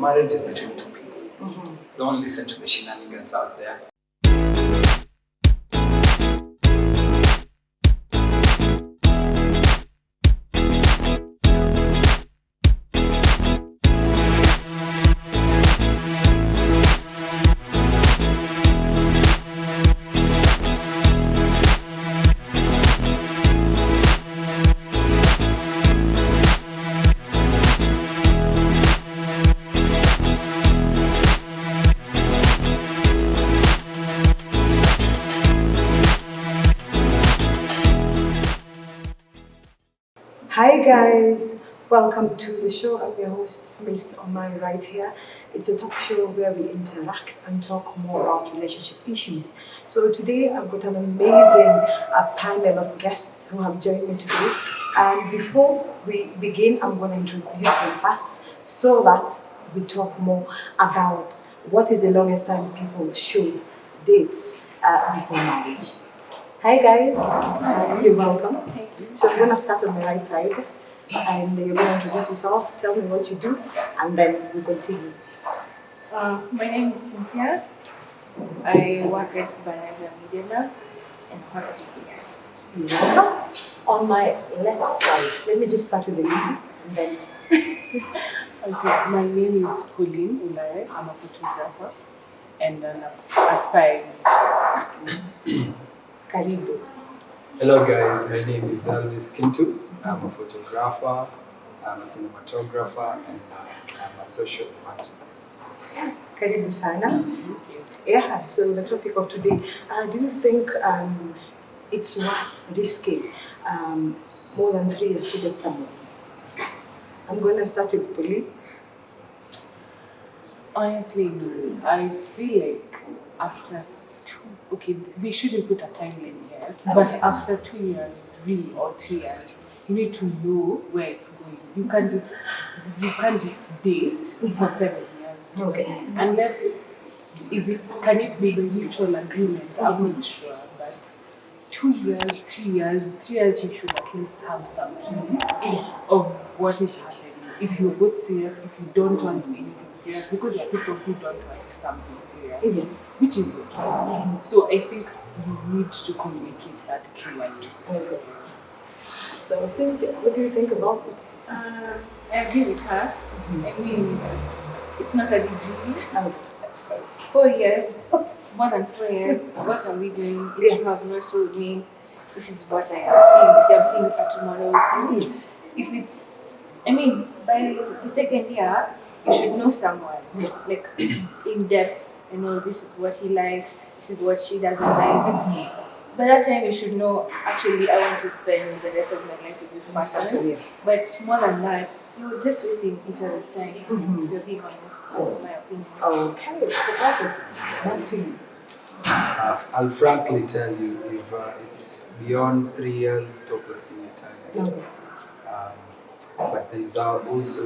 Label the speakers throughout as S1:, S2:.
S1: Marriage is between two people. Don't listen to the shenanigans out there.
S2: Hi guys, welcome to the show. I'm your host, Miss OMAR right here. It's a talk show where we interact and talk more about relationship issues. So today I've got an amazing panel of guests who have joined me today. And before we begin, I'm going to introduce them first so that we talk more about what is the longest time people should date before marriage. Hi guys, you're welcome.
S3: Thank you.
S2: So I'm gonna start on the right side, and you're gonna introduce yourself, tell me what you do, and then we continue.
S3: My name is Cynthia. I work at Banana Media Lab and marketing here.
S2: You're welcome. On my left side, let me just start with the lady, and then
S4: Okay, my name is Pauline Ulare. I'm a photographer and an aspiring.
S2: Karibu.
S1: Hello guys, my name is Alvis Kintu. I'm a photographer, I'm a cinematographer, and I'm a social evangelist.
S2: Karibu sana. Yeah, so the topic of today, do you think it's worth risking more than 3 years to date someone? I'm going to start with Pauline.
S4: Honestly, no. I feel like after we shouldn't put a timeline, yes, but after 2 years, really, or 3 years, you need to know where it's going. You can't just date for 7 years.
S2: Okay.
S4: Unless can it be the mutual agreement? I'm not sure, but 2 years, 3 years, 3 years, you should at least have some hints of what is happening. If you're both serious, if you don't want anything serious, because there are people who don't want something serious, which is okay. So I think you need to communicate that clearly.
S2: Okay. So Cynthia, what do you think about it?
S3: I agree with her. I mean, it's not a degree.
S2: 4
S3: 4 years, more than 4 years. What are we doing if you have not told me this is what I am seeing? If I'm seeing it tomorrow,
S2: Yes.
S3: if it's, I mean, by the second year, you should know someone, like in depth. You know, this is what he likes, this is what she doesn't like. By that time, you should know, actually, I want to spend the rest of my life with this person. But more than that, you're just wasting each other's time, if you're being honest. That's my opinion.
S2: Okay, so that is back to you.
S1: I'll frankly tell you, if it's beyond 3 years, stop wasting your time.
S2: Okay.
S1: But there's also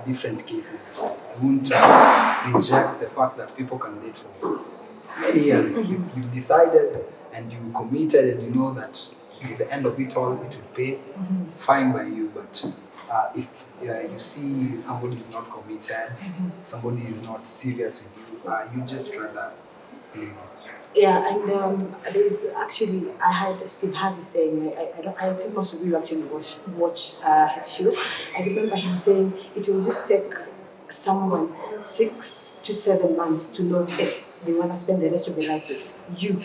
S1: different cases. I won't reject the fact that people can date for many years. You've decided and you committed and you know that at the end of it all, it will pay, fine by you. But if you see somebody is not committed, somebody is not serious with you, you just rather leave it.
S2: Yeah, and there's actually, I heard Steve Harvey saying, I think most of you actually watch his show. I remember him saying it will just take someone 6 to 7 months to know if they want to spend the rest of their life with you.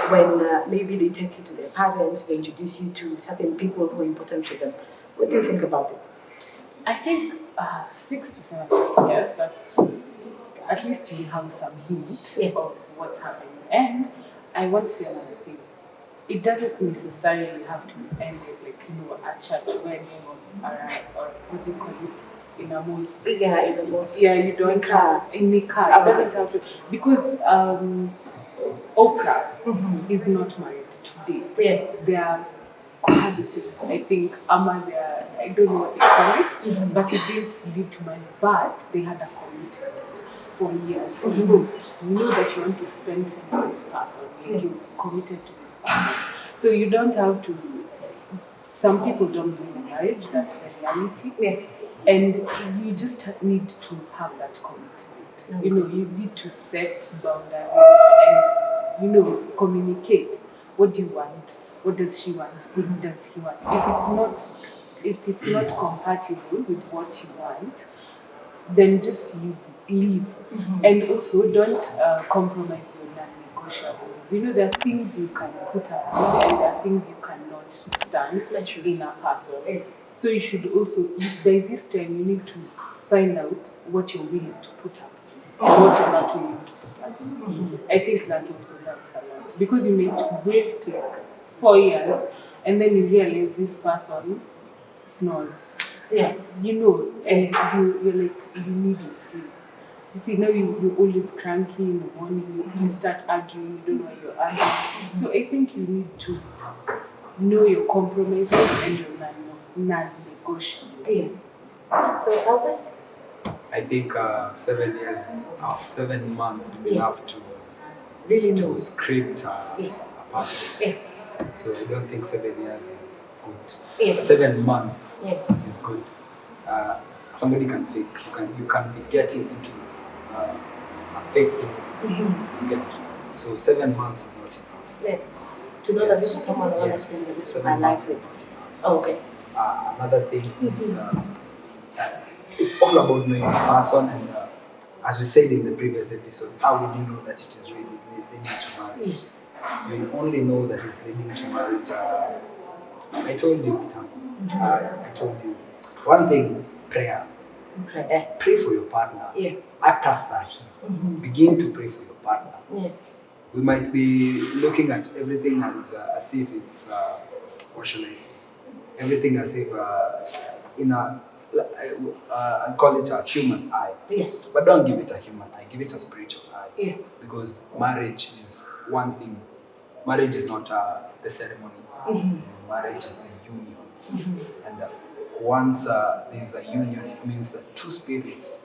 S2: When maybe they take you to their parents, they introduce you to certain people who are important to them. What do you think about it?
S4: I think 6 to 7 years, that's at least you have some hint of what's happening. And I want to say another thing. It doesn't necessarily have to end it like, a church wedding or what do you call it, in a mosque.
S2: Yeah, in the mosque.
S4: Yeah, you don't have in Nikah. It doesn't have to, because Oprah is not married to date.
S2: Yeah.
S4: They are cohabiting. I think I don't know what they call it, but it didn't lead to marriage. But they had a commitment for years. You know that you want to spend time with this person. Like you're committed to this person. So you don't have to. Some people don't believe in marriage. That's the reality.
S2: Yeah.
S4: And you just need to have that commitment. You know, you need to set boundaries and, you know, communicate. What do you want? What does she want? What does he want? If it's not compatible with what you want, then just leave. And also don't compromise your non-negotiables. You know, there are things you can put up with and there are things you cannot stand in a person. So you should also, by this time, you need to find out what you're willing to put up and what you're not willing to put up. I think that also helps a lot because you may waste like 4 years and then you realize this person snores.
S2: Yeah.
S4: You know, and you're like, you need your sleep. You see, now you're always cranky in the morning, you start arguing, you don't know why you're arguing. So I think you need to know your compromises and your non-negotiables.
S2: Yeah. So Elvis?
S1: I think 7 years, 7 months is enough to
S2: really
S1: to script a
S2: Yes.
S1: person.
S2: Yeah.
S1: So I don't think 7 years is good.
S2: Yeah.
S1: 7 months
S2: Yeah.
S1: is good. Somebody can fake. You can be getting into a fake thing. You get. So 7 months is not enough.
S2: Yeah. To know that this is someone I want to spend the rest of my life with. Oh, okay.
S1: Another thing is it's all about knowing the person, and as we said in the previous episode, how will you know that it is really leading to marriage?
S2: Yes.
S1: You only know that it's leading to marriage. I told you, I told you one thing: prayer.
S2: Okay.
S1: Pray for your partner.
S2: Yeah.
S1: Act as sahi. Begin to pray for your partner.
S2: Yeah.
S1: We might be looking at everything as if it's what shall I say? Everything as if in a I call it a human eye.
S2: Yes.
S1: But don't give it a human eye. Give it a spiritual eye.
S2: Yeah.
S1: Because marriage is one thing. Marriage is not the ceremony. Marriage is the union. And once there's a union, it means that two spirits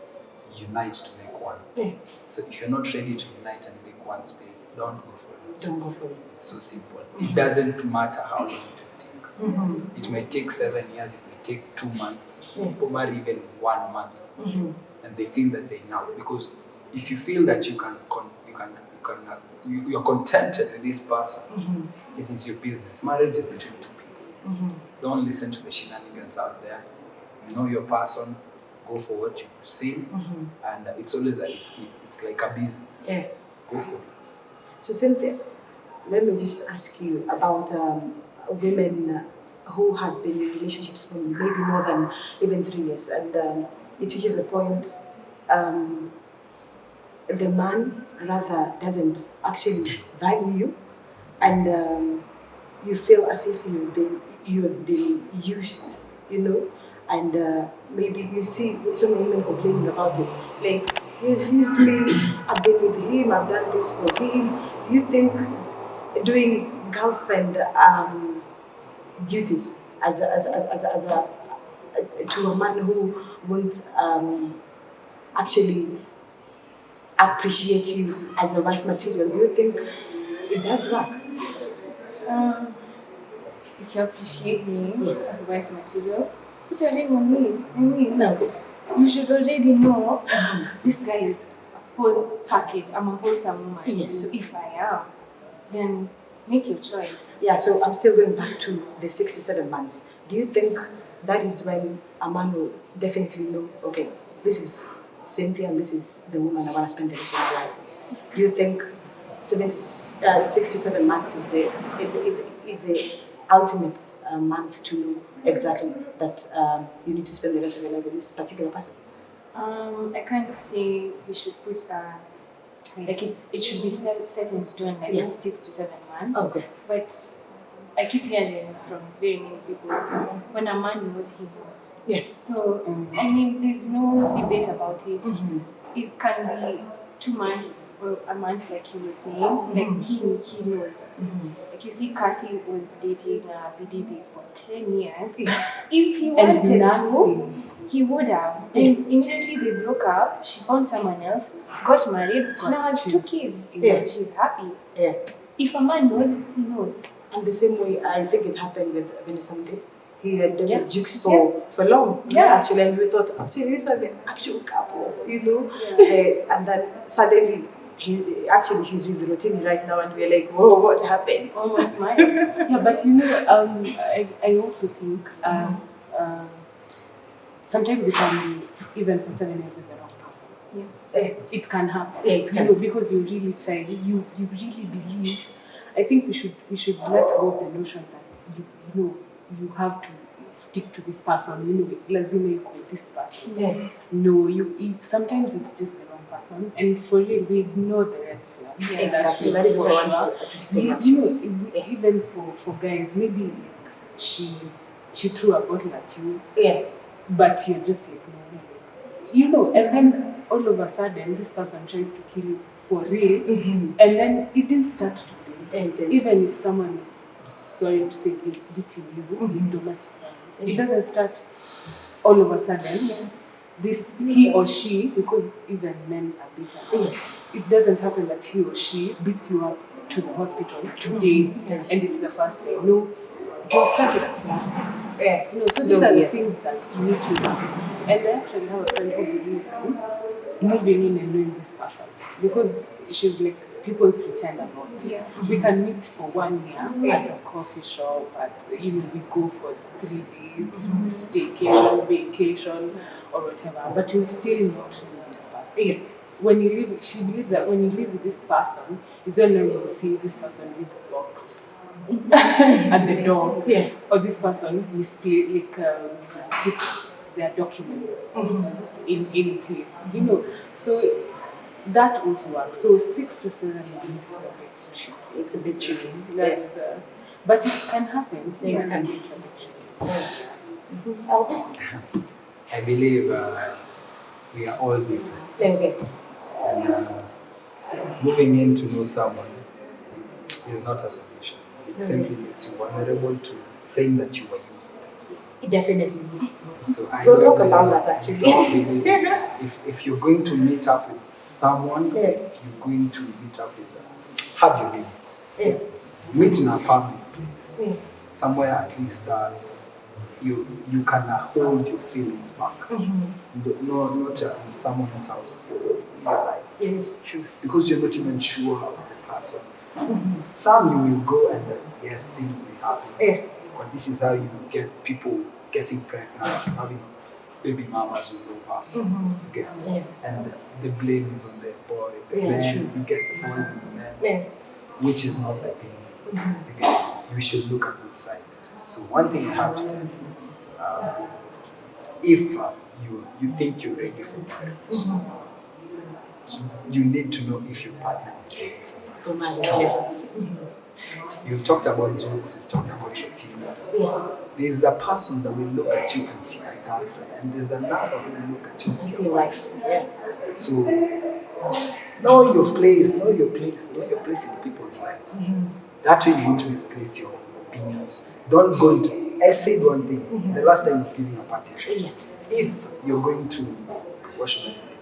S1: unite to make one.
S2: Yeah.
S1: So if you're not ready to unite and make one spirit, don't go for it.
S2: Don't go for it.
S1: It's so simple. It doesn't matter how long it will take. It may take 7 years, it may take 2 months. People marry even in 1 month. And they feel that they're enough. Because if you feel that you're contented with this person, it is your business. Marriage is between two people. Don't listen to the shenanigans out there. You know your person, go for what you've seen, and it's always it's like a business.
S2: Yeah.
S1: Go for it.
S2: So Cynthia, let me just ask you about women who have been in relationships for maybe more than even 3 years, and it reaches a point the man rather doesn't actually value you, and you feel as if you have been used, you know, and maybe you see so many women complaining about it, like, he's used me, I've been with him, I've done this for him. Do you think doing girlfriend duties as a to a man who won't actually appreciate you as a wife material, do you think it does work?
S3: If you appreciate me
S2: Yes.
S3: as a wife material, put a ring on it. I mean,
S2: No.
S3: you should already know this guy is a whole package. I'm a wholesome woman.
S2: Yes.
S3: So if I am, then make your choice.
S2: Yeah, so I'm still going back to the 6 to 7 months. Do you think that is when a man will definitely know, okay, this is Cynthia and this is the woman I want to spend the rest of my life with? Do you think 6 to 7 months is the ultimate month to know exactly that you need to spend the rest of your life with this particular person?
S3: I can't say we should put like it should be set in stone like
S2: Yes.
S3: 6 to 7 months.
S2: Okay.
S3: But I keep hearing from very many people, when a man knows, he knows.
S2: Yeah.
S3: So I mean, there's no debate about it. It can be 2 months or a month, like you were saying. Like he knows. Like you see, Cassie was dating BDB for 10 years. If he wanted to, he would have. Then immediately they broke up. She found someone else, got married. She now has 2 kids.
S2: Yeah.
S3: She's happy.
S2: Yeah.
S3: If a man knows, he knows.
S2: And the same way, I think it happened with Vincent. he had done
S3: Yeah.
S2: jukes for long.
S3: Yeah.
S2: Actually, and we thought, actually, these are the actual couple, and then suddenly, she's with Rotini right now, and we're like, whoa, what happened?
S3: Almost mine.
S4: Yeah, but I also think sometimes you can be even for 7 years with the wrong person. It can happen.
S2: Yeah, it can.
S4: Because you really try, you really believe. I think we should let go of the notion that you have to stick to this person. Lazima you with this person.
S2: Yeah.
S4: No, sometimes it's just the wrong person, and for real, we ignore the red flag.
S3: Yeah,
S2: Exactly. That is what I want to say.
S4: Even for guys, maybe like she threw a bottle at you,
S2: Yeah.
S4: but you're just like, no. And then all of a sudden, this person tries to kill you for real,
S2: Mm-hmm.
S4: and then it didn't start today.
S2: And then,
S4: Even if someone is, sorry to say, beating you in domestic violence, it doesn't start all of a sudden. This he or she, because even men are beaten,
S2: yes.
S4: it doesn't happen that he or she beats you up to the hospital today,
S2: Yeah.
S4: and it's the first day. No, it was started as well.
S2: Yeah.
S4: So these are the things that you need to do. And I actually have a friend who believes in moving in and knowing this person, because she's like, people pretend a lot.
S3: Yeah.
S4: We can meet for 1 year at
S2: Yeah.
S4: a coffee shop, we go for 3 days, staycation, vacation, or whatever, but you still not know this person.
S2: Yeah.
S4: When you live, she believes that when you live with this person, is when you will see this person leave socks at the door,
S2: Yeah.
S4: or this person puts their documents in any place, So that also works. So 6 to 7 months is a bit tricky.
S2: It's a bit tricky.
S4: That's, but it can happen.
S2: It can.
S4: It's a bit tricky.
S2: Elvis?
S1: I believe we are all different.
S2: Okay.
S1: And moving in to know someone is not a solution. It simply makes you vulnerable to saying that you were used.
S2: Definitely.
S1: So
S2: We'll talk about that actually.
S1: If you're going to meet up with someone,
S2: Yeah.
S1: if you're going to meet up with them, have your limits.
S2: Yeah.
S1: Meet in a public place,
S2: Yeah.
S1: somewhere at least you can hold your feelings back. Not in someone's house. You're still alive.
S2: It is true.
S1: Because you're not even sure of the person. Some you will go and yes, things may happen.
S2: Yeah.
S1: But this is how you get people getting pregnant, having baby mamas all over. You get,
S2: Yeah.
S1: and the blame is on the boy, the
S2: Yeah,
S1: man.
S2: true.
S1: You get the boys and the men,
S2: Yeah.
S1: which is not the thing. You get, you should look at both sides. So one thing I have to tell you, if you think you're ready for marriage, you need to know if your partner is ready for marriage.
S2: For marriage.
S1: You've talked about jokes, you've talked about routine.
S2: Yes.
S1: There's a person that will look at you and see a girlfriend, and there's another who will look at you and see
S2: See
S1: a wife.
S2: life. Yeah.
S1: So know your place, know your place in people's lives. That way you won't misplace your opinions. Don't go into, I said one thing, the last time I was giving a party.
S2: Yes.
S1: If you're going to, what should I say?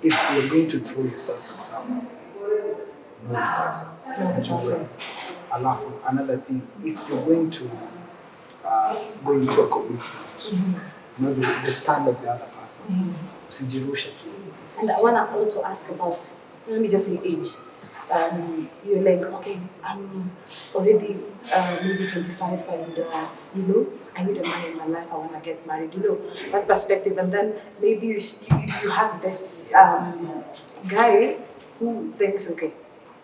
S1: If you're going to throw yourself at someone, know the person.
S2: Know the person.
S1: Alafu, another thing, if you're going to go into a commitment, know the stand of the other person. Usijirushe tu.
S2: And I want to also ask about, let me just say age. You're like, okay, I'm already maybe 25 and, I need a man in my life, I want to get married, that perspective. And then maybe you have this guy who thinks, okay,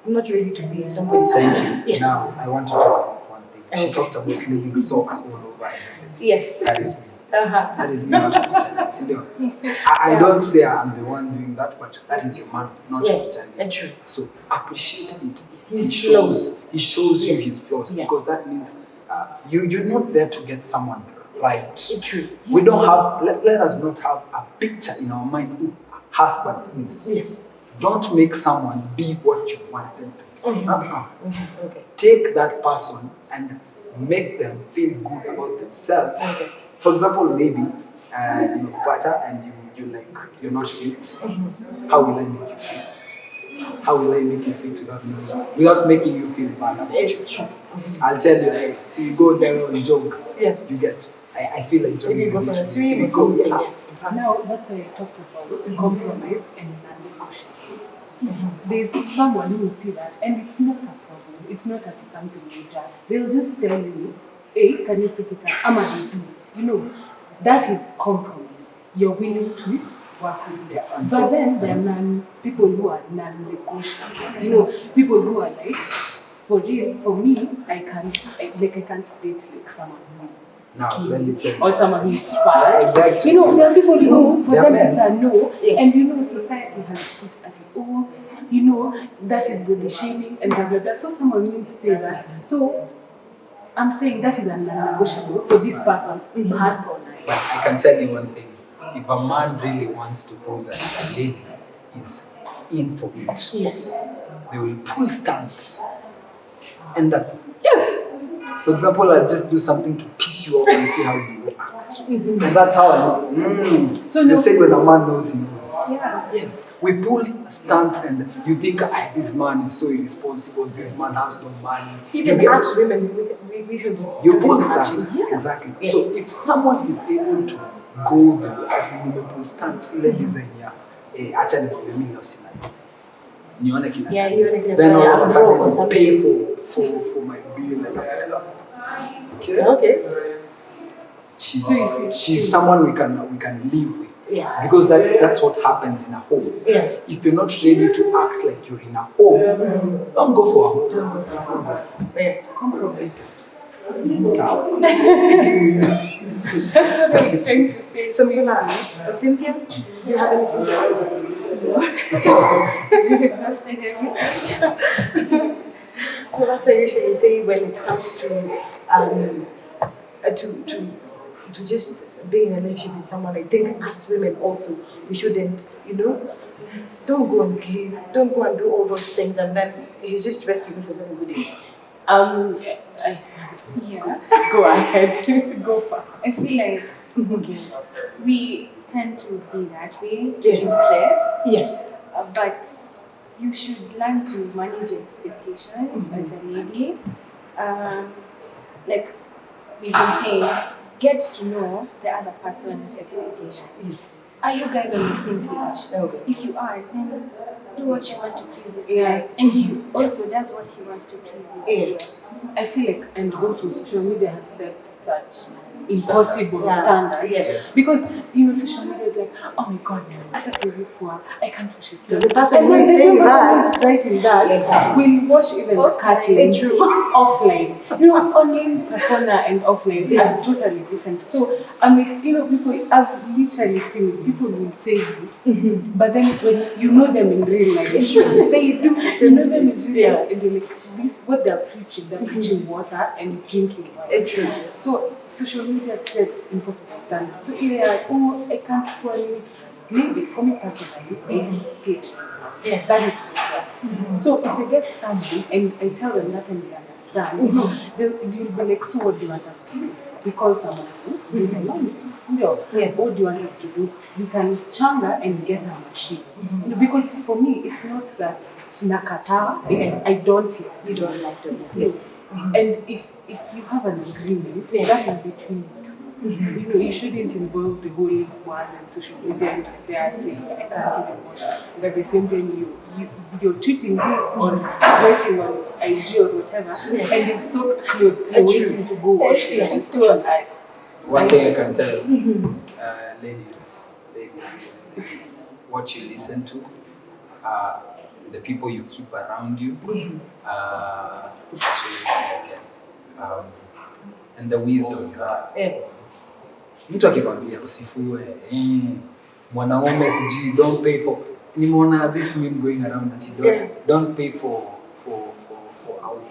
S2: I'm not ready to be somebody's
S1: Thank
S2: husband.
S1: you.
S2: Yes.
S1: Now, I want to talk about one thing. She
S2: Okay.
S1: talked about leaving socks all over everything.
S2: Yes.
S1: That is me.
S2: Uh-huh.
S1: That is me not pretending. I don't say I'm the one doing that, but that is your man, not
S2: Yeah,
S1: pretending.
S2: and true.
S1: So appreciate it.
S2: His
S1: He
S2: flaws.
S1: shows you
S2: Yes.
S1: his flaws,
S2: Yeah.
S1: because that means you're not there to get someone right.
S2: True.
S1: We don't have, let us not have a picture in our mind who a husband is.
S2: Yes.
S1: Don't make someone be what you want them to be.
S2: Okay.
S1: Take that person and make them feel good about themselves.
S2: Okay.
S1: For example, maybe butter and you're not fit. How will I make you fit? How will I make you fit without making you feel bad about
S2: It's
S1: yourself?
S2: true.
S1: I'll tell you, hey, so you go there and joke,
S2: Yeah.
S1: you get, I feel like
S2: Maybe
S1: joining
S2: go for a
S1: religion.
S2: swim or
S1: So we go,
S2: something.
S1: yeah.
S2: Yeah.
S4: Now that's why I talked about compromise and non-negotiable. There's someone who will see that, and it's not a problem. It's not something major. They'll just tell you, "Hey, can you pick it up? I'm gonna do it." You know, that is compromise. You're willing to work with it.
S1: Yeah.
S4: But then there are people who are non-negotiable. You know, people who are like, for real, for me, I can't date like someone who is
S1: Now, let me tell you.
S4: or someone who is
S1: Yeah,
S4: fat.
S1: exactly.
S4: You know, there are people who, for
S1: There are
S4: them,
S1: men.
S4: it's a no.
S2: Yes.
S4: And you know, society has put at it, oh, you know, that is body shaming and blah, blah, blah. So someone will say that. So I'm saying that is a non-negotiable for this person, personally.
S1: But I can tell you one thing. If a man really wants to prove that a lady is in for it,
S2: Yes.
S1: they will pull stunts. And yes! For example, I'll just do something to piss you off and see how you will act. And that's how I know.
S4: So
S1: They
S4: no-
S1: say when a man knows, he knows.
S3: Yeah.
S1: Yes, we pull stunts and you think, this man is so irresponsible, this man has no money.
S2: Even
S1: you
S2: as women, we should
S1: You
S2: do
S1: pull
S2: this
S1: stunts,
S2: matches.
S1: exactly.
S2: Yeah.
S1: So if someone is able to go as in the pull stunts, ile design ya, acha nikwambie mimi nafsi na nione kina.
S2: Yeah, nione kina.
S1: Then all
S2: I'm
S1: of a
S2: broke or
S1: sudden you
S2: something.
S1: pay for my bill and all that. Okay.
S2: Okay.
S1: She's someone we can live with.
S2: Yes.
S1: Because that's what happens in a home.
S2: Yeah.
S1: If you're not ready to act like you're in a home, don't go for a home.
S2: Yeah.
S4: Compromise.
S1: So,
S4: That's what I was trying to say.
S2: So, Cynthia, do you have anything to add?
S3: You've exhausted everything.
S2: So that's what I usually say when it comes to just being in a relationship with someone. I think as women also, we shouldn't, don't go and clean, don't go and do all those things, and then he's just resting for 7 good days.
S3: Yeah.
S4: Go ahead. Go fast.
S3: I feel like we tend to be that way to
S2: Yeah.
S3: impress,
S2: Yes.
S3: but you should learn to manage your expectations as a lady. Like we've been saying, get to know the other person's expectations.
S2: Yes.
S3: Are you guys on the same page?
S2: Okay.
S3: If you are, then do what you want to please this
S4: Yeah.
S3: guy, and he also does what he wants to please you.
S2: Yeah.
S4: I feel like, and also social media has set such impossible
S2: Yeah.
S4: standards.
S2: Yes.
S4: Because, social media is like, oh my god, I just really poor, I can't wash his clothes.
S2: The person
S4: And
S2: who
S4: then
S2: is
S4: the
S2: saying
S4: same person
S2: that-
S4: who is writing that
S2: Exactly.
S4: will watch even the
S3: Offline.
S4: curtains
S2: True.
S4: offline. Online persona and offline are totally different. So, I mean, people, I've literally seen people will say this, but then when you know them in real life,
S2: It's true. They do.
S4: you know them in real
S2: Yeah.
S4: life, and they're like, this, what they're preaching water and drinking wine.
S2: It's true.
S4: So social media sets impossible standards. So if they're like, oh, I can't follow, maybe for me personally, I hate.
S2: Yeah.
S4: That is for So if I get someone and I tell them that and they understand, they'll be like, so what do you want us to do? We call someone who do the laundry.
S2: Yeah.
S4: What do you want us to do? We can changa and get a machine. Because for me, it's not that nakata, it's I don't like.
S2: You don't like them.
S4: No. And if you have an agreement,
S2: Yeah.
S4: that is between you. You shouldn't involve the whole world and social media and they are saying I can't even watch. And at the same time you're tweeting this or writing on IG or whatever,
S2: Yeah.
S4: and you've soaked clothes, you're
S2: True.
S4: waiting to go wash them.
S2: Yes.
S4: So
S1: one thing I can tell, ladies, what you listen to, the people you keep around you, and the wisdom you have.
S2: Yeah.
S1: Mtu akikwambia usifue, mwanaume sijui don't pay for, nimeona this meme going around that don't pay for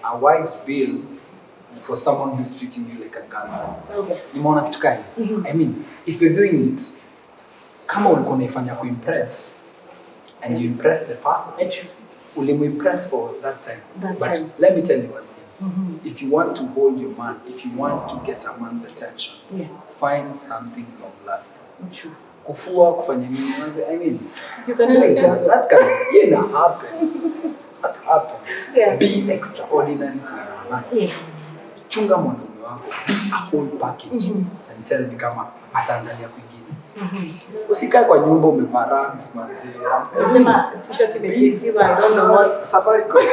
S1: a wife's bill for someone who's treating you like a girlfriend.
S2: Okay.
S1: Nimeona kitu kali. I mean, if you're doing it, kama ulikuwa unaifanya kuimpress and you impress the person, ulimimpress for that time. But let me tell you one thing. If you want to hold your man, if you want to get a man's attention, find something long lasting.
S2: True.
S1: Kufua, kufanya nini, I mean,
S2: You can do it.
S1: that can happen. That happens.
S2: Yeah.
S1: Be extraordinary for your man.
S2: Yeah.
S1: Chunga mwanaume wako, a whole package. And can tell ni kama ataangalia kwingine. Usikae kwa nyumba umevaa rags manzi.
S2: Unasema t-shirt imepitiwa, I don't know what.
S1: Safaricom.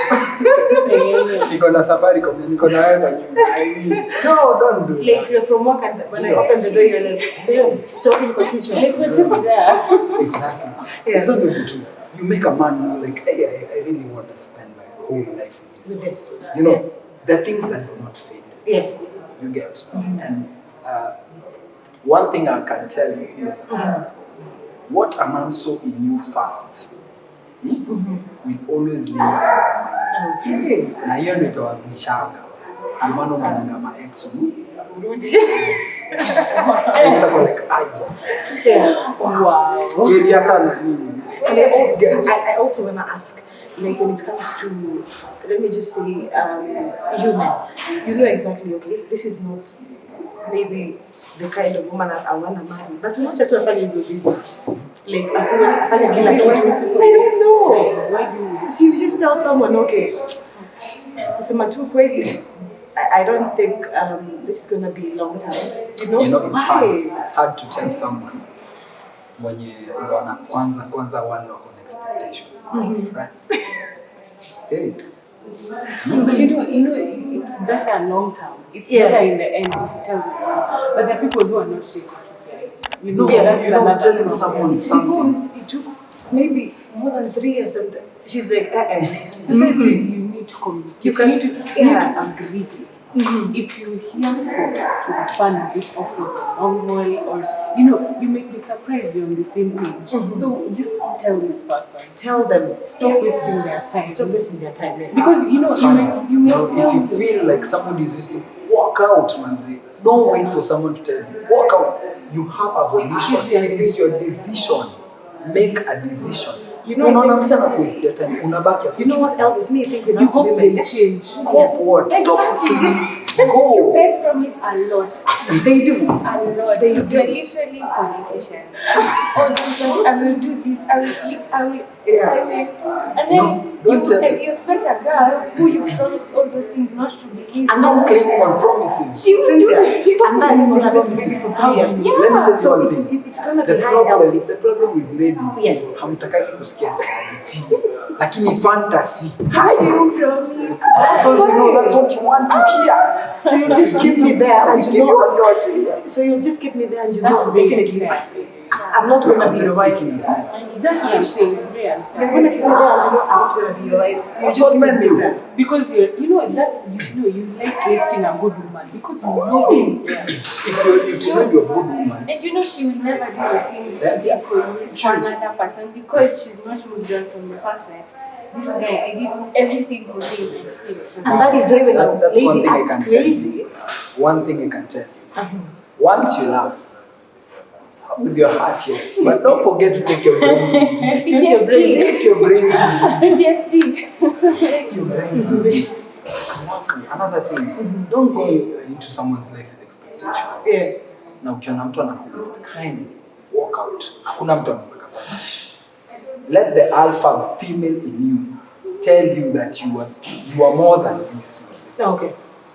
S1: Niko na Safaricom, niko na wewe kwa nyumba. I mean, no, don't do
S2: Like
S1: that.
S2: you're from work and when I open the door, you're like, damn, stopping for kitchen.
S4: Like we're just there.
S1: Exactly.
S2: Yeah.
S1: It's not good to you make a man know like, hey, I really want to spend my whole life with
S2: With this.
S1: You know, the things that do not fade.
S2: Yeah.
S1: You get. And one thing I can tell you is what a man saw in you first will always live in your mind.
S2: Okay.
S1: Na hiyo ndio itawarudishanga. Ndio maana unaanga ma ex ex ako like
S2: Yeah.
S4: Wow.
S1: area hata na nini.
S2: And I also want to ask, like when it comes to, let me just say, human, you know exactly, okay, this is not maybe the kind of woman I want to marry, but not at all funny is like I feel like I don't know. So you just tell someone, okay, kusema tu kweli, I don't think this is gonna be a long time.
S1: You know, it's hard to tell someone mwenye unaona kwanza wale wako na expectations. Right? Hey.
S4: But you know, it's better long term. It's better in the end if you tell this person. But there are people who are not sharing it. You know, that's
S1: you know,
S4: another
S1: telling
S4: problem.
S1: someone something.
S2: Because it took maybe more than 3 years and she's like,
S4: Besides, you need to communicate.
S2: You can-
S4: you need to agree. If you hear to the fun of it of a long haul, or you know, you may be surprised you're on the same page. So just tell this person.
S2: tell them,
S4: Stop wasting their time.
S2: stop wasting their time. Yeah.
S4: Because you know, you may
S1: Now,
S4: tell
S1: if you feel like somebody is wasting, walk out, manzi. Don't wait for someone to tell you. Walk out. You have a volition. It is your decision. Make a decision.
S2: You know,
S1: unaona msana kuwaste your time. Unabaki hapo.
S2: You know what else me thinking
S4: you
S2: as
S4: hope
S2: women?
S4: they change.
S1: Hope what? Stop.
S3: You
S1: Go.
S3: guys promise a lot.
S1: They do.
S3: A lot.
S2: They
S3: You're literally politicians. Oh, this one, I will do this. I will sleep. I will.
S2: Yeah.
S3: I will. And then
S1: don't tell me.
S3: you expect a girl who you promised all those things not to believe.
S1: I'm not claiming on promises.
S3: She will do
S2: Cynthia,
S3: it.
S2: and then you have a baby for 3 years.
S3: Yeah.
S1: Let me tell you
S2: So
S1: one
S2: it's,
S1: thing.
S2: it's gonna
S1: The
S2: be high
S1: problem
S2: Elvis.
S1: with ladies
S2: Yes.
S1: is hamtakaki kusikia reality. Lakini fantasy.
S3: You promise.
S1: Because you know that's what you want to hear.
S2: So you just keep me there and
S1: We
S2: you
S1: give you
S2: know.
S1: what you want to hear.
S2: So you just keep me there and you
S4: That's
S2: know
S4: very
S2: definitely
S4: fair.
S2: I'm not gonna
S1: I'm
S2: be
S1: just
S2: your wife.
S1: speaking as well.
S4: That's what I'm saying. It's very unfair.
S2: You're gonna keep me there and you know I'm not gonna be your wife. You
S1: That's
S2: just
S1: what
S2: keep
S1: men
S2: me
S1: do.
S2: there.
S4: Because you know you like wasting a good woman because you know yeah.
S1: If you know you're a good woman,
S3: And you know she will never do the things she did for you for another person because she's not moved on from the fact that this guy, I did everything for him and still.
S2: And that is why when a
S1: That's one
S2: lady
S1: thing I
S2: acts
S1: can tell
S2: crazy.
S1: you. One thing I can tell you. Once you love with your heart, yes. But don't forget to take your brains with you.
S3: PTSD.
S1: Take your brains with you.
S3: PTSD.
S1: Take your brains with you. Another thing, don't go into someone's life with expectation.
S2: Yeah.
S1: Na ukiona mtu anakuwaste, kindly walk out. Hakuna mtu anapaka kwa dish. Let the alpha female in you tell you that you are more than this.
S2: Okay.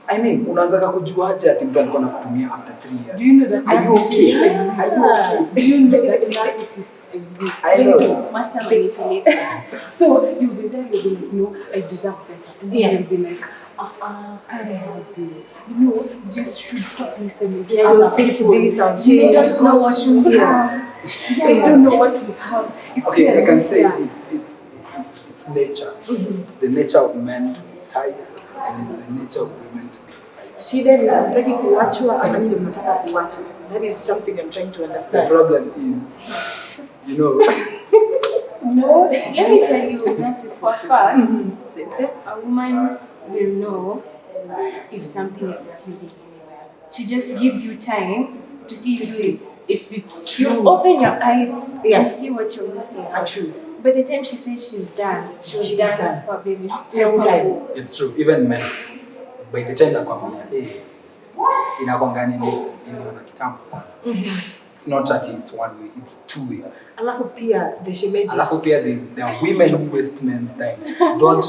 S1: I mean, unaanza kujuaje ati mtu alikuwa anakutumia after 3 years?
S4: Do you know that
S1: Are you okay? Are you okay?
S4: Do you know that narcissists exist?
S1: I know.
S3: Master manipulator.
S4: So you'll be there, you'll be like, no, I deserve better. And then you'll be like, I have you. You know, you should stop listening to
S2: Yeah, you'll
S4: other
S2: fix
S4: people.
S2: this and
S3: You
S2: change.
S3: don't know what you have.
S4: Yeah, you don't know what we have. It's
S1: Okay, I can say
S4: yeah.
S1: it's nature. It's the nature of men to be tight, and it's the nature of women to be tight.
S2: Shida ni hamtaki kuachwa ama nyinyi mnataka kuachwa. That is something I'm trying to
S1: The
S2: understand.
S1: problem is, you know,
S3: No, let me tell you, that is for a fact. A woman will know if something is not leading anywhere. She just gives you time to see
S4: If it's
S3: You
S4: true.
S3: open your eyes
S2: Yeah.
S3: and see what you're missing.
S2: True.
S3: By the time she says she's done, she was
S2: She's
S3: done
S2: done.
S3: for a very long
S2: Long time.
S1: it's true. Even men, by the time nakwambia, inakwanga nini na kitambo sana. It's not that it's one way, it's two way.
S2: Alafu pia the shemeji.
S1: Alafu pia there are women who waste men's time. Don't.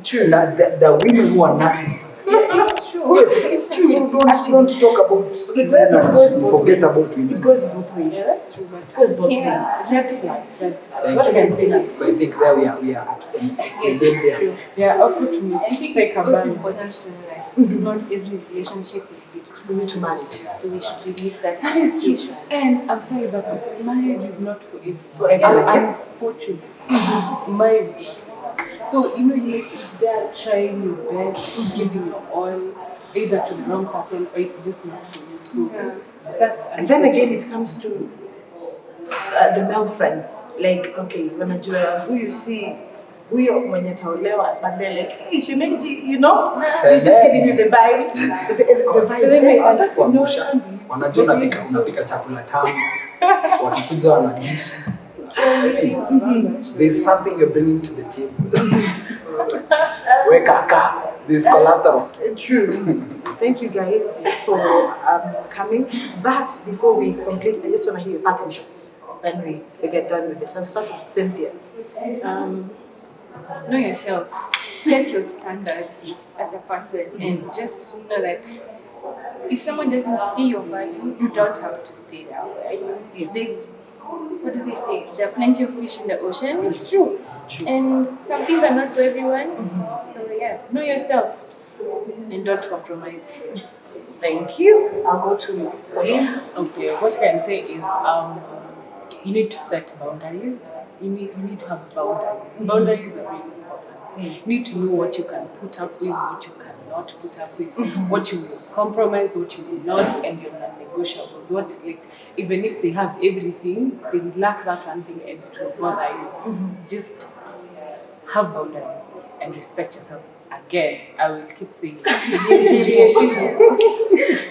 S1: True. The women who are narcissists.
S3: Yeah, it's true. true.
S2: Yes, it's true. So don't talk about men and forget about women. It goes both ways.
S4: Yeah, that's true. But
S2: It goes both
S3: Yeah.
S2: ways.
S4: red flag. Red flag.
S1: Thank
S4: What
S1: you.
S4: can I say?
S1: So I think there we are.
S3: Yes,
S1: We're there.
S3: true.
S4: Yeah, I'll put me.
S3: I think
S4: Take
S3: it's
S4: a
S3: also
S4: ban.
S3: important to know that not every relationship will be
S2: We need to manage.
S3: so we should release that
S4: That is true.
S3: expectation.
S4: And I'm sorry, but marriage is not for everyone.
S2: For everyone, yeah.
S4: Unfortunately, marriage. So you're there trying your best, giving your all, either to the wrong person or it's just not for you. So that's
S2: And then again, it comes to the male friends. Like, okay, wanajua who you see, huyo mwenye ataolewa, but they're like, hey, shemeji, they're just giving you the vibes. The vibes.
S1: Kuangusha. Wanajua unapika chakula tamu. Wakikuja wanadishi. There's something you're bringing to the table. So, we kaka, there's collateral.
S2: True. Thank you guys for coming. But before we complete, I just want to hear your parting shots. Then we get done with this. I'll start with Cynthia.
S3: Know yourself, set your standards as a person, and just know that if someone doesn't see your value, you don't have to stay there.
S2: Yeah.
S3: There's, what do they say? There are plenty of fish in the ocean. It's true. And some things are not for everyone. So yeah, know yourself and don't compromise.
S2: Thank you. I'll go to Pauline.
S4: Okay, what I can say is you need to set boundaries. You need to have boundaries. Boundaries are really important. You need to know what you can put up with, what you cannot put up with, what you will compromise, what you will not, and your non-negotiables. What, like, even if they have everything, they will lack that one thing and it will bother you. Just have boundaries and respect yourself. Again, I will keep saying it.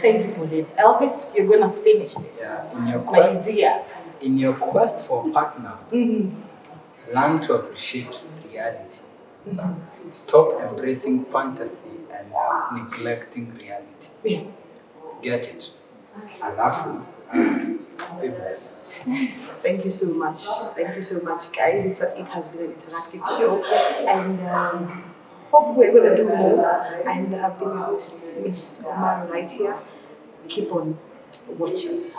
S2: Thank you, Pauline. Elvis, you're gonna finish this.
S1: Yeah, in your quest for a partner, learn to appreciate reality. Stop embracing fantasy and neglecting reality. Get it. Alafu, be blessed.
S2: Thank you so much. Thank you so much, guys. It has been an interactive show, and hope we're gonna do more. And I've been your host, Miss Omar, right here. Keep on watching.